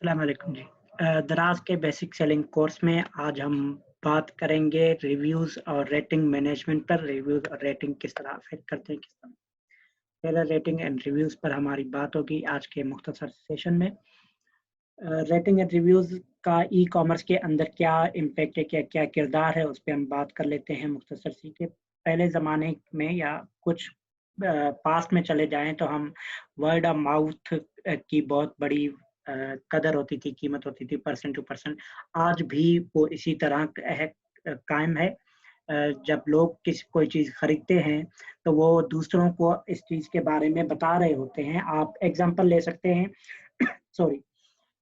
अस्सलाम वालेकुम जी। दराज के बेसिक सेलिंग कोर्स में आज हम बात करेंगे रिव्यूज़ और रेटिंग मैनेजमेंट पर। रिव्यूज़ और रेटिंग किस तरह अफ़ेक्ट करते हैं, किस तरह सेलर रेटिंग एंड रिव्यूज़ पर हमारी बात होगी आज के मुख्तसर सेशन में। रेटिंग एंड रिव्यूज़ का ई-कॉमर्स के अंदर क्या इम्पैक्ट है, क्या-क्या किरदार है, उस पे हम बात कर लेते हैं मुख्तसर सी के। पहले ज़माने में या कुछ पास्ट में चले जाएँ तो हम वर्ड ऑफ माउथ की बहुत बड़ी कदर होती थी, कीमत होती थी, पर्सन टू पर्सन। आज भी वो इसी तरह कायम है। जब लोग कोई चीज़ खरीदते हैं, तो वो दूसरों को इस चीज़ के बारे में बता रहे होते हैं। आप एग्ज़ाम्पल ले सकते हैं सॉरी,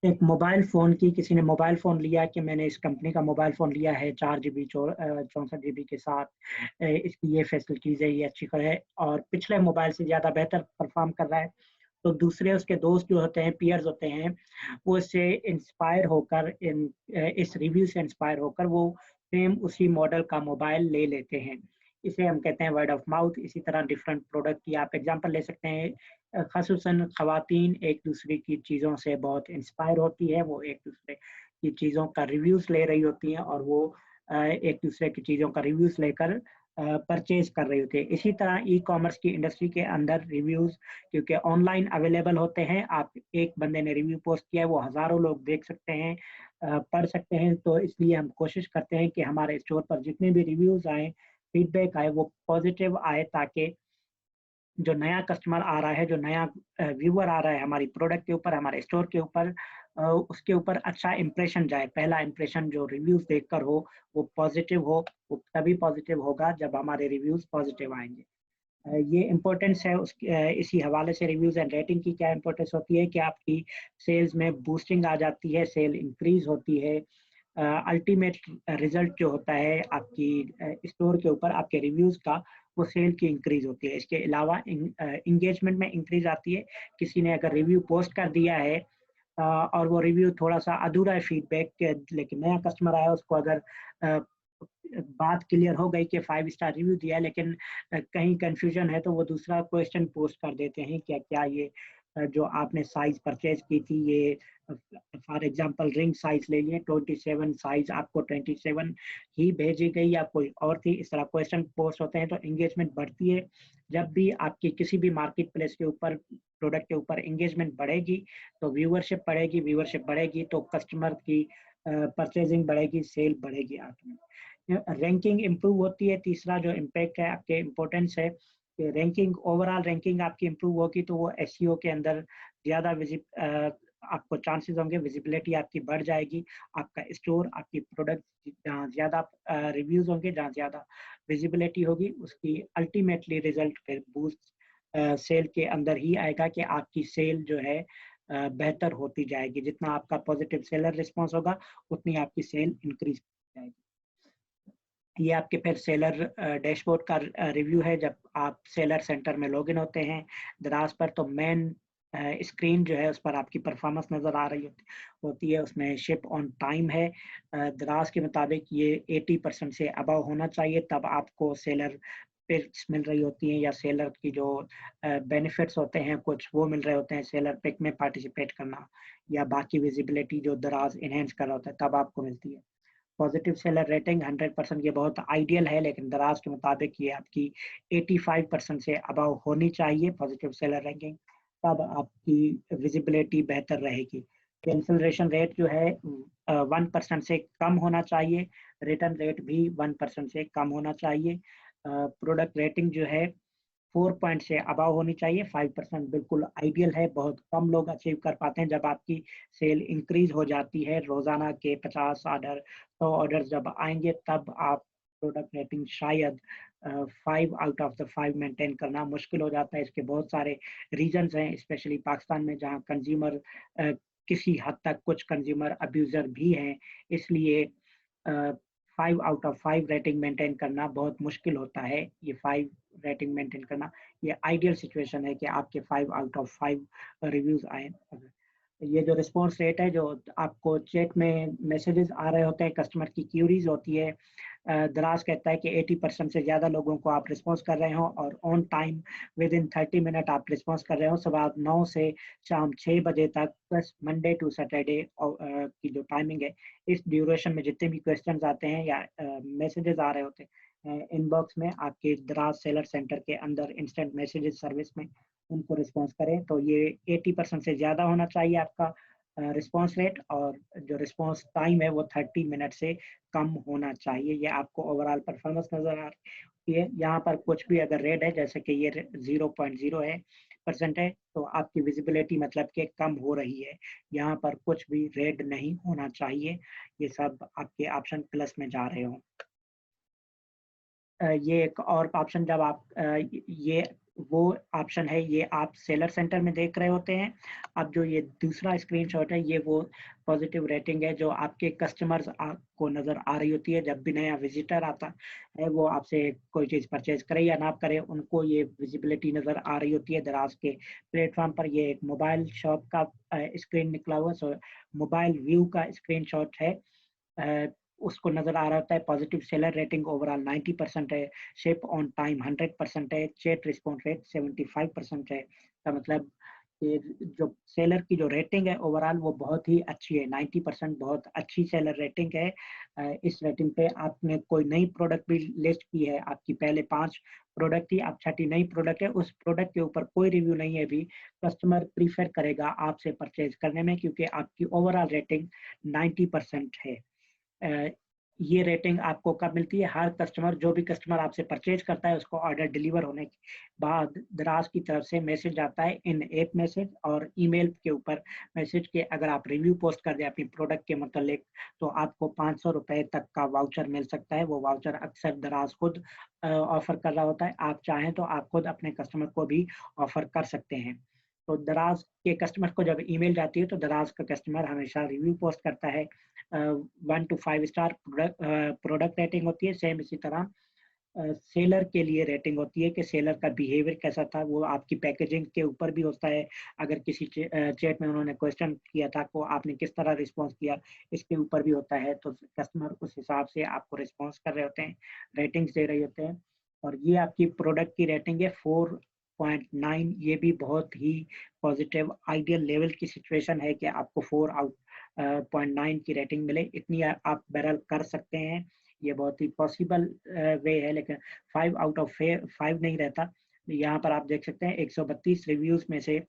एक मोबाइल फ़ोन की किसी ने मोबाइल फ़ोन लिया कि मैंने इस कंपनी का मोबाइल फ़ोन लिया है 4 जीबी 64 जीबी के साथ। इसकी ये फैसिलिटीज़ है, ये अच्छी है और पिछले मोबाइल से ज़्यादा बेहतर परफ़ॉर्म कर रहा है। तो दूसरे उसके दोस्त जो होते हैं, पीयर्स होते हैं, वो इससे इंस्पायर होकर इस रिव्यू से इंस्पायर होकर वो सेम उसी मॉडल का मोबाइल ले लेते हैं। इसे हम कहते हैं वर्ड ऑफ माउथ। इसी तरह डिफरेंट प्रोडक्ट की आप एग्ज़ाम्पल ले सकते हैं। ख़ासूसन ख़वातीन एक-दूसरे की चीज़ों से बहुत इंस्पायर होती है, वो एक-दूसरे की चीज़ों का रिव्यूज़ ले रही होती हैं और वो एक-दूसरे की चीज़ों का रिव्यूज़ लेकर परचेज़ कर रही होती है। इसी तरह ई-कॉमर्स की इंडस्ट्री के अंदर रिव्यूज़ क्योंकि ऑनलाइन अवेलेबल होते हैं, आप एक बंदे ने रिव्यू पोस्ट किया है, वो हज़ारों लोग देख सकते हैं, पढ़ सकते हैं, तो इसलिए हम कोशिश करते हैं कि हमारे स्टोर पर जितने भी रिव्यूज़ आएँ, फीडबैक आए, वो पॉज़िटिव आए ताकि जो नया कस्टमर आ रहा है, जो नया व्यूअर आ रहा है हमारी प्रोडक्ट के ऊपर, हमारे स्टोर के ऊपर उसके ऊपर अच्छा इंप्रेशन जाए। पहला इंप्रेशन जो रिव्यूज़ देखकर हो, वो पॉज़िटिव हो, वो तभी पॉज़िटिव होगा जब हमारे रिव्यूज़ पॉज़िटिव आएँगे। ये इम्पोर्टेंस है इसी हवाले से रिव्यूज़ एंड रेटिंग की क्या इम्पोर्टेंस होती है कि आपकी सेल्स में बूस्टिंग आ जाती है, सेल इंक्रीज़ होती है। अल्टीमेट रिज़ल्ट जो होता है आपकी स्टोर के ऊपर आपके रिव्यूज़ का, वो सेल की इंक्रीज़ होती है। इसके अलावा एंगेजमेंट में इंक्रीज़ आती है। किसी ने अगर रिव्यू पोस्ट कर दिया है और वो रिव्यू थोड़ा-सा अधूरा है फीडबैक के लेकिन नया कस्टमर आया उसको अगर अ, बात क्लियर हो गई कि 5 स्टार रिव्यू दिया है लेकिन कहीं कन्फ्यूजन है तो वो दूसरा क्वेश्चन पोस्ट कर देते हैं कि क्या ये जो आपने साइज़ परचेज़ की थी ये फॉर एग्ज़ाम्पल रिंग साइज़ ले लिए 27 साइज़ आपको 27 ही भेजी गई या कोई और थी? इस तरह क्वेश्चन पोस्ट होते हैं तो एंगेजमेंट बढ़ती है। जब भी आपकी किसी भी मार्केट प्लेस के ऊपर प्रोडक्ट के ऊपर एंगेजमेंट बढ़ेगी, तो व्यूवरशिप बढ़ेगी तो कस्टमर की परचेज़िंग बढ़ेगी, सेल बढ़ेगी रैंकिंग इम्प्रूव होती है। तीसरा जो इम्पैक्ट है आपके इम्पोर्टेंस है कि रैंकिंग ओवरऑल रैंकिंग आपकी इम्प्रूव होगी तो वो एसईओ के अंदर ज़्यादा आपको चांसेस होंगे, विजिबिलिटी आपकी बढ़ जाएगी। आपका स्टोर, आपकी प्रोडक्ट जहाँ ज़्यादा रिव्यूज़ होंगे, जहाँ ज़्यादा विजिबिलिटी होगी, उसकी अल्टीमेटली रिज़ल्ट फिर बूस्ट सेल के अंदर ही आएगा कि आपकी सेल जो है बेहतर होती जाएगी। जितना आपका पॉजिटिव सेलर रिस्पॉन्स होगा, उतनी आपकी सेल इंक्रीज़ जाएगी। ये आपके फिर सेलर डैशबोर्ड का रिव्यू है जब आप सेलर सेंटर में लॉगिन होते हैं दराज पर तो मेन स्क्रीन जो है उस पर आपकी परफॉर्मेंस नज़र आ रही होती है उसमें शिप ऑन टाइम है। दराज के मुताबिक ये 80% से अबव होना चाहिए तब आपको सेलर पिक्स मिल रही होती हैं या सेलर की जो बेनिफिट्स होते हैं कुछ वो मिल रहे होते हैं सेलर पिक में पार्टिसिपेट करना या बाकी विजिबिलिटी जो दराज इनहेंस कर रहा होता है तब आपको मिलती है। पॉजिटिव सेलर रेटिंग 100% ये बहुत आइडियल है लेकिन दराज के मुताबिक ये आपकी 85% से अबव होनी चाहिए पॉजिटिव सेलर रैंकिंग तब आपकी विजिबिलिटी बेहतर रहेगी। कैंसलेशन रेट जो है 1% से कम होना चाहिए, रिटर्न रेट भी 1% से कम होना चाहिए। प्रोडक्ट रेटिंग जो है 4 पॉइंट से अबव होनी चाहिए, 5% बिल्कुल आइडियल है, बहुत कम लोग अचीव कर पाते हैं जब आपकी सेल इंक्रीज़ हो जाती है, रोज़ाना के 50 ऑर्डर, 100 ऑर्डर जब आएँगे तब आप प्रोडक्ट रेटिंग शायद 5 आउट ऑफ द 5 मेंटेन करना मुश्किल हो जाता है, इसके बहुत सारे रीज़न्स हैं, स्पेशली पाकिस्तान में जहाँ कंज़्यूमर किसी हद तक कुछ कंज़्यूमर अब्यूज़र भी हैं, इसलिए 5 आउट ऑफ 5 रेटिंग मेंटेन करना बहुत मुश्किल होता है। ये 5 रेटिंग मेंटेन करना, ये आइडियल सिचुएशन है कि आपके 5 आउट ऑफ 5 रिव्यूज़ आएँ। ये जो रिस्पॉन्स रेट है, जो आपको चैट में मैसेजेस आ रहे होते हैं, कस्टमर की क्यूरीज़ होती है, दराज कहता है कि 80% से ज़्यादा लोगों को आप रिस्पॉन्स कर रहे हो और on time with in 30 minute आप रिस्पॉन्स कर रहे हो। सुबह 9 से शाम 6 बजे तक प्लस मंडे टू सैटरडे की जो टाइमिंग है, इस ड्यूरेशन में जितने भी क्वेश्चंस आते हैं या मैसेजेस आ रहे होते हैं इनबॉक्स में, आपके दराज सेलर सेंटर के अंदर इंस्टेंट मैसेजेस सर्विस में उनको रिस्पॉन्स करें। तो ये 80% से ज़्यादा होना चाहिए आपका रिस्पॉन्स रेट, और जो रिस्पॉन्स टाइम है वो 30 मिनट से कम होना चाहिए। ये आपको ओवरऑल परफॉर्मेंस नज़र आ रही है। यहाँ पर कुछ भी अगर रेड है, जैसे कि ये 0.0 है परसेंट है, तो आपकी विजिबिलिटी मतलब कि कम हो रही है। यहाँ पर कुछ भी रेड नहीं होना चाहिए, ये सब आपके ऑप्शन प्लस में जा रहे हो। ये एक और ऑप्शन जब आप ये वो ऑप्शन है, ये आप सेलर सेंटर में देख रहे होते हैं। अब जो ये दूसरा स्क्रीनशॉट है, ये वो पॉजिटिव रेटिंग है जो आपके कस्टमर्स को नज़र आ रही होती है। जब भी नया विजिटर आता है, वो आपसे कोई चीज़ परचेज करे या ना करे, उनको ये विजिबिलिटी नज़र आ रही होती है दराज के प्लेटफॉर्म पर। ये एक मोबाइल शॉप का स्क्रीन निकला हुआ, सो मोबाइल व्यू का स्क्रीनशॉट है। अ, उसको नज़र आ रहा होता है पॉजिटिव सेलर रेटिंग ओवरऑल 90% है, शिप ऑन टाइम 100% है, चैट रिस्पॉन्स रेट 75% है। का मतलब ये जो सेलर की जो रेटिंग है ओवरऑल वो बहुत ही अच्छी है, 90% बहुत अच्छी सेलर रेटिंग है। इस रेटिंग पे आपने कोई नई प्रोडक्ट भी लिस्ट की है, आपकी पहले 5 प्रोडक्ट थी, अब छठी नई प्रोडक्ट है, उस प्रोडक्ट के ऊपर कोई रिव्यू नहीं है अभी, कस्टमर प्रीफर करेगा आपसे परचेज करने में, क्योंकि आपकी ओवरऑल रेटिंग 90% है। अ, ये रेटिंग आपको कब मिलती है? हर कस्टमर, जो भी कस्टमर आपसे परचेज करता है, उसको ऑर्डर डिलीवर होने के बाद दराज की तरफ से मैसेज आता है, इन ऐप मैसेज और ईमेल के ऊपर मैसेज के अगर आप रिव्यू पोस्ट कर दें अपनी प्रोडक्ट के मतलब, तो आपको 500 रुपए तक का वाउचर मिल सकता है। वो वाउचर अक्सर दराज खुद ऑफर कर रहा होता है। आप चाहें तो आप खुद अपने कस्टमर को भी ऑफर कर सकते हैं। तो दराज के कस्टमर को जब ईमेल जाती है, तो दराज का कस्टमर हमेशा रिव्यू पोस्ट करता है। 1 टू 5 स्टार प्रोडक्ट रेटिंग होती है। सेम इसी तरह सेलर के लिए रेटिंग होती है कि सेलर का बिहेवियर कैसा था, वो आपकी पैकेजिंग के ऊपर भी होता है। अगर किसी चैट में उन्होंने क्वेश्चन किया था, तो आपने किस तरह रिस्पॉन्स किया, इसके ऊपर भी होता है। तो कस्टमर उस हिसाब से आपको रिस्पॉन्स कर रहे होते हैं, रेटिंग्स दे रहे होते हैं। और ये आपकी प्रोडक्ट की रेटिंग है 4.9। ये भी बहुत ही पॉजिटिव आइडियल लेवल की सिचुएशन है कि आपको 4 आउट 0.9 की रेटिंग मिले। इतनी आप बैरल कर सकते हैं, ये बहुत ही पॉसिबल वे है, लेकिन 5 आउट ऑफ 5 नहीं रहता। यहाँ पर आप देख सकते हैं 132 रिव्यूज में से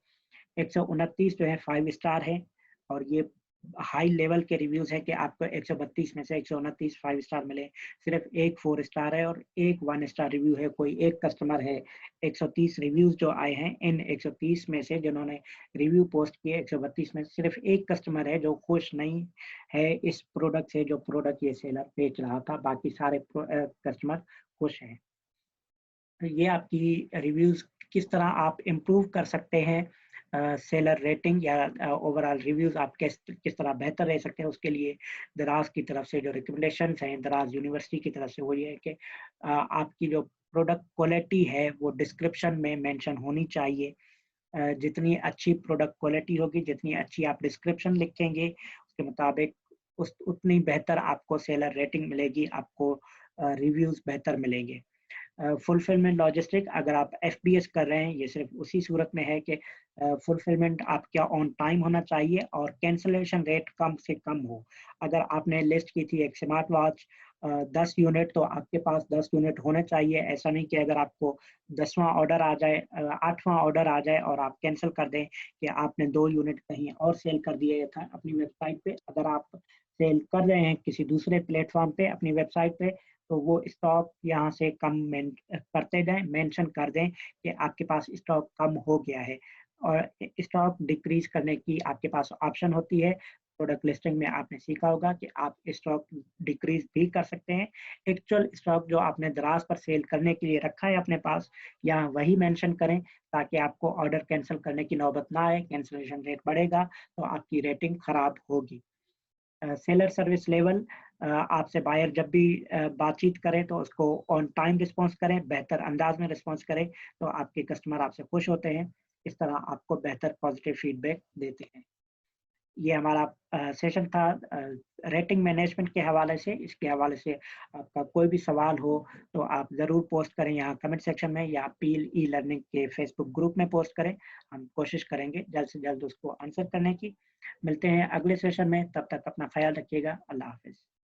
129 जो है 5 स्टार है, और ये हाई लेवल के रिव्यूज है कि आपको 132 में से 129 5 स्टार मिले। सिर्फ एक 4 स्टार है और एक 1 स्टार रिव्यू है, कोई एक कस्टमर है। 130 रिव्यूज जो आए हैं, इन 130 में से जिन्होंने रिव्यू पोस्ट किए 132 में सिर्फ एक कस्टमर है जो खुश नहीं है इस प्रोडक्ट से, जो प्रोडक्ट ये सेलर बेच रहा था। बाकी सारे कस्टमर खुश हैं। ये आपकी रिव्यूज किस तरह आप इम्प्रूव कर सकते हैं, सेलर रेटिंग या ओवरऑल रिव्यूज आप किस किस तरह बेहतर रह सकते हैं, उसके लिए दराज की तरफ से जो रिकमेंडेशंस हैं दराज यूनिवर्सिटी की तरफ से, वो ये है कि आपकी जो प्रोडक्ट क्वालिटी है वो डिस्क्रिप्शन में मेंशन होनी चाहिए। जितनी अच्छी प्रोडक्ट क्वालिटी होगी, जितनी अच्छी आप डिस्क्रिप्शन लिखेंगे, उसके मुताबिक उस उतनी बेहतर आपको सेलर रेटिंग मिलेगी, आपको रिव्यूज बेहतर मिलेंगे। फुलफिलमेंट लॉजिस्टिक, अगर आप एफबीएस कर रहे हैं, ये सिर्फ उसी सूरत में है कि फुलफिलमेंट आपका ऑन टाइम होना चाहिए और कैंसलेशन रेट कम से कम हो। अगर आपने लिस्ट की थी एक स्मार्ट वॉच 10 यूनिट, तो आपके पास 10 यूनिट होने चाहिए। ऐसा नहीं कि अगर आपको 10वां ऑर्डर आ जाए, 8वां ऑर्डर आ जाए और आप कैंसिल कर दें कि आपने 2 यूनिट कहीं और सेल कर दिए था अपनी वेबसाइट पे। अगर आप सेल कर रहे हैं किसी दूसरे प्लेटफॉर्म पे अपनी वेबसाइट पे, तो वो स्टॉक यहाँ से कम करते जाएं, मेंशन कर दें कि आपके पास स्टॉक कम हो गया है। और स्टॉक डिक्रीज करने की आपके पास ऑप्शन होती है। प्रोडक्ट लिस्टिंग में आपने सीखा होगा कि आप स्टॉक डिक्रीज भी कर सकते हैं। एक्चुअल स्टॉक जो आपने दराज पर सेल करने के लिए रखा है अपने पास, यहाँ वही मेंशन करें, ताकि आपको ऑर्डर कैंसिल करने की नौबत ना आए। कैंसिलेशन रेट बढ़ेगा तो आपकी रेटिंग खराब होगी। सेलर सर्विस लेवल, आपसे बायर जब भी बातचीत करें तो उसको ऑन टाइम रिस्पॉन्स करें, बेहतर अंदाज में रिस्पॉन्स करें, तो आपके कस्टमर आपसे खुश होते हैं। इस तरह आपको बेहतर पॉजिटिव फीडबैक देते हैं। ये हमारा सेशन था रेटिंग मैनेजमेंट के हवाले से। इसके हवाले से आपका कोई भी सवाल हो तो आप ज़रूर पोस्ट करें यहाँ कमेंट सेक्शन में, या पील ई लर्निंग के फेसबुक ग्रुप में पोस्ट करें। हम कोशिश करेंगे जल्द से जल्द उसको आंसर करने की। मिलते हैं अगले सेशन में, तब तक अपना ख्याल रखिएगा। अल्लाह हाफ़िज़।